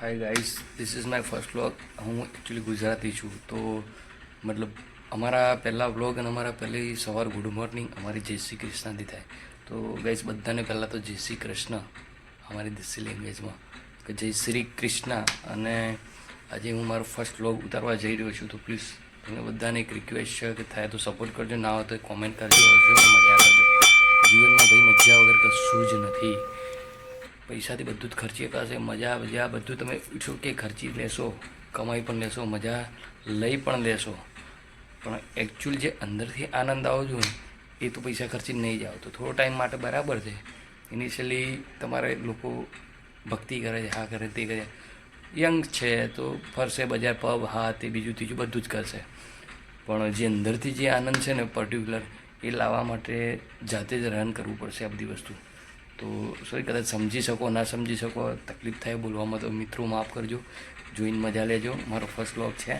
Hi guys, this is my first vlog. હું actually Gujarati છું, તો મતલબ અમારા પહેલાં વ્લોગ અને અમારા પહેલી સવાર ગુડ મોર્નિંગ અમારી જય શ્રી કૃષ્ણથી થાય. તો ગાઈસ, બધાને પહેલાં તો જય શ્રી કૃષ્ણ અમારી દેશી લેંગ્વેજમાં, કે જય શ્રી કૃષ્ણ. અને આજે હું મારો ફર્સ્ટ વ્લોગ ઉતારવા જઈ રહ્યો છું, તો પ્લીઝ તમને બધાને એક રિક્વેસ્ટ છે કે થાય તો સપોર્ટ કરજો, ના હોય તો કોમેન્ટ કરજો, હસજો અને મજા કરજો. જીવનમાં ભાઈ મજા વગર કશું જ નથી. પૈસાથી બધું જ ખર્ચી શકાશે, મજા બધું તમે ઈચ્છો કે ખર્ચી લેશો, કમાઈ પણ લેશો, મજા લઈ પણ લેશો, પણ એકચ્યુઅલ જે અંદરથી આનંદ આવવો જોઈએ એ તો પૈસા ખર્ચીને નહીં જ આવતો. થોડો ટાઈમ માટે બરાબર છે, ઇનિશિયલી તમારે લોકો ભક્તિ કરે છે, હા કરે તે કરે, યંગ છે તો ફરશે બજાર પબ, હા તે બીજું ત્રીજું બધું જ કરશે, પણ જે અંદરથી જે આનંદ છે ને પર્ટિક્યુલર, એ લાવવા માટે જાતે જ રન કરવું પડશે આ બધી વસ્તુ. તો સોરી, કદાચ સમજી શકો ના સમજી શકો, તકલીફ થાય બોલવામાં, તો મિત્રો માફ કરજો, જોઈને મજા લેજો. મારો ફર્સ્ટ વ્લોગ છે.